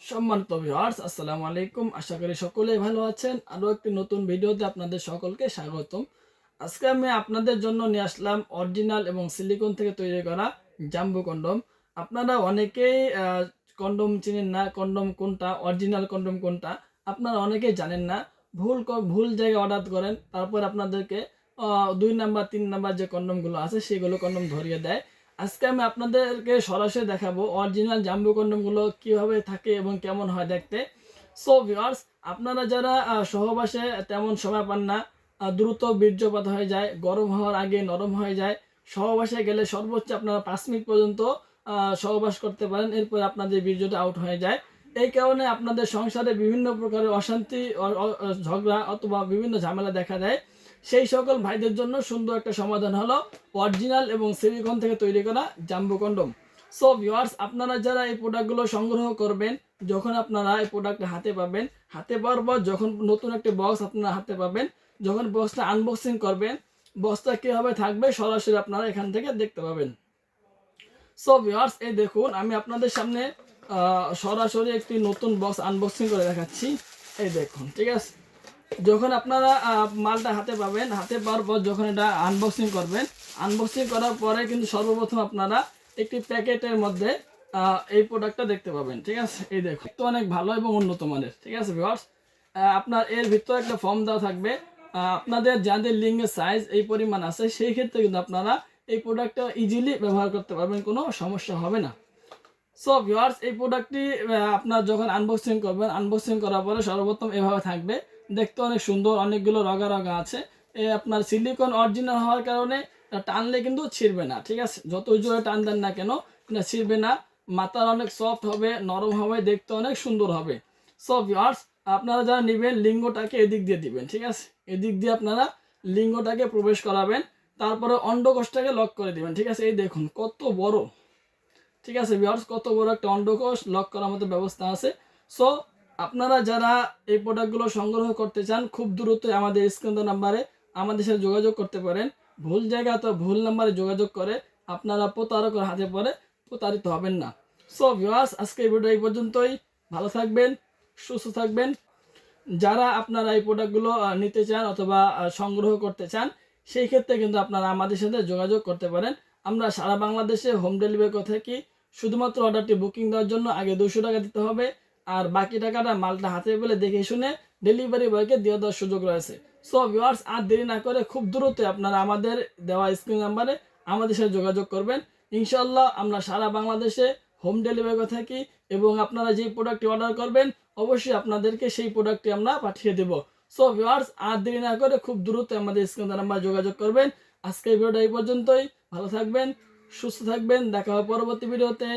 সম্মানিত ভিউয়ার্স, আসসালামু আলাইকুম। আশা করি সকলেই ভালো আছেন। আরও একটি নতুন ভিডিওতে আপনাদের সকলকে স্বাগতম। আজকে আমি আপনাদের জন্য নিয়ে আসলাম অরিজিনাল এবং সিলিকন থেকে তৈরি করা জাম্বো কন্ডম। আপনারা অনেকেই কন্ডম চিনেন না, কন্ডম কোনটা, অরিজিনাল কন্ডম কোনটা আপনারা অনেকেই জানেন না। ভুল জায়গায় অর্ডার করেন, তারপর আপনাদেরকে 2 নাম্বার 3 নাম্বার যে কন্ডমগুলো আছে সেগুলো কন্ডম ধরিয়ে দেয়। আজকে আমি আপনাদেরকে সরাসরি দেখাবো অরিজিনাল জাম্বো কন্ডমগুলো কিভাবে থাকে এবং কেমন হয় দেখতে। সো ভিউয়ার্স, আপনারা যারা সহবাসে তেমন সময় পান না, দ্রুত বীর্যপাত হয়ে যায়, গরম হওয়ার আগে নরম হয়ে যায়, সহবাসে গেলে সর্বোচ্চ আপনারা 5 মিনিট পর্যন্ত সহবাস করতে পারেন, এরপর আপনাদের বীর্যটা আউট হয়ে যায়। এই কারণে আপনাদের সংসারে বিভিন্ন প্রকারের অশান্তি, ঝগড়া অথবা বিভিন্ন ঝামেলা দেখা দেয়। সেই সকল ভাইদের জন্য সুন্দর একটা সমাধান হলো অরিজিনাল এবং সিলিকন থেকে তৈরি করা জাম্বো কন্ডম। সো ভিউয়ার্স, আপনারা যারা এই প্রোডাক্টগুলো সংগ্রহ করবেন, যখন আপনারা এই প্রোডাক্টটা হাতে পাবেন, হাতে পাওয়ার পর যখন নতুন একটা বক্স আপনারা হাতে পাবেন, যখন বক্সটা আনবক্সিং করবেন, বক্সটা কীভাবে থাকবে সরাসরি আপনারা এখান থেকে দেখতে পাবেন। সো ভিউয়ার্স, এই দেখুন আমি আপনাদের সামনে সরাসরি একটি নতুন বক্স আনবক্সিং করে দেখাচ্ছি। এই দেখুন, ঠিক আছে। যখন আপনারা মালটা হাতে পাবেন, হাতে পাওয়ার পর যখন এটা আনবক্সিং করবেন, আনবক্সিং করার পরে কিন্তু সর্বপ্রথম আপনারা একটি প্যাকেটের মধ্যে এই প্রোডাক্টটা দেখতে পাবেন, ঠিক আছে। এই দেখুন, তো অনেক ভালো এবং উন্নত মানের, ঠিক আছে ভিউয়ার্স। আপনার এর ভিতরে একটা ফর্ম দেওয়া থাকবে। আপনাদের যাদের লিঙ্গের সাইজ এই পরিমাণ আছে, সেই ক্ষেত্রে কিন্তু আপনারা এই প্রোডাক্টটা ইজিলি ব্যবহার করতে পারবেন, কোনো সমস্যা হবে না। সো ভিউয়ার্স, এই প্রোডাক্টটি আপনার যখন আনবক্সিং করবেন, আনবক্সিং করার পরে সর্বপ্রথম এভাবে থাকবে। দেখতে অনেক সুন্দর, অনেকগুলো রগা রগা আছে। আপনার সিলিকন অরিজিনাল হওয়ার কারণে টানলে কিন্তু ছিঁড়বে না, ঠিক আছে। যতই জোরে টান দেন না কেন, এটা ছিঁড়বে না। মাথার অনেক সফট হবে, নরম হবে, দেখতে অনেক সুন্দর হবে। সো ভিউয়ার্স, আপনারা যারা নেবেন লিঙ্গটাকে এদিক দিয়ে দিবেন, ঠিক আছে। এদিক দিয়ে আপনারা লিঙ্গটাকে প্রবেশ করাবেন, তারপরে অন্ডকোষটাকে লক করে দিবেন, ঠিক আছে। এই দেখুন কত বড়, ঠিক আছে ভিউয়ার্স, কত বড় একটা অন্ডকোষ লক করার মতো ব্যবস্থা আছে। সো আপনারা যারা এই প্রোডাক্টগুলো সংগ্রহ করতে চান, খুব দ্রুতই আমাদের স্ক্রিন নাম্বারে আমাদের সাথে যোগাযোগ করতে পারেন। ভুল জায়গা অথবা ভুল নাম্বারে যোগাযোগ করে আপনারা প্রতারকের হাতে পড়ে প্রতারিত হবেন না। সো ভিউয়ার্স, আজকে এই ভিডিও এই পর্যন্তই। ভালো থাকবেন, সুস্থ থাকবেন। যারা আপনারা এই প্রোডাক্টগুলো নিতে চান অথবা সংগ্রহ করতে চান, সেই ক্ষেত্রে কিন্তু আপনারা আমাদের সাথে যোগাযোগ করতে পারেন। আমরা সারা বাংলাদেশে হোম ডেলিভারি করে থাকি। শুধুমাত্র অর্ডারটি বুকিং দেওয়ার জন্য আগে 200 টাকা দিতে হবে, আর বাকি টাকাটা মালটা হাতে পেলে দেখে শুনে ডেলিভারি বয়কে দিয়ে দেওয়ার সুযোগ রয়েছে। সো ভিউয়ার্স, আর দেরি না করে খুব দ্রুত আপনারা আমাদের দেওয়া স্ক্রিন নাম্বারে আমাদের সাথে যোগাযোগ করবেন। ইনশাল্লাহ আমরা সারা বাংলাদেশে হোম ডেলিভারি করে থাকি, এবং আপনারা যে প্রোডাক্টটি অর্ডার করবেন অবশ্যই আপনাদেরকে সেই প্রোডাক্টটি আমরা পাঠিয়ে দেব। সো ভিউয়ার্স, আর দেরি না করে খুব দ্রুত আমাদের স্ক্রিন নাম্বারে যোগাযোগ করবেন। আজকের ভিডিওটা এই পর্যন্তই। ভালো থাকবেন, সুস্থ থাকবেন। দেখা হবে পরবর্তী ভিডিওতে।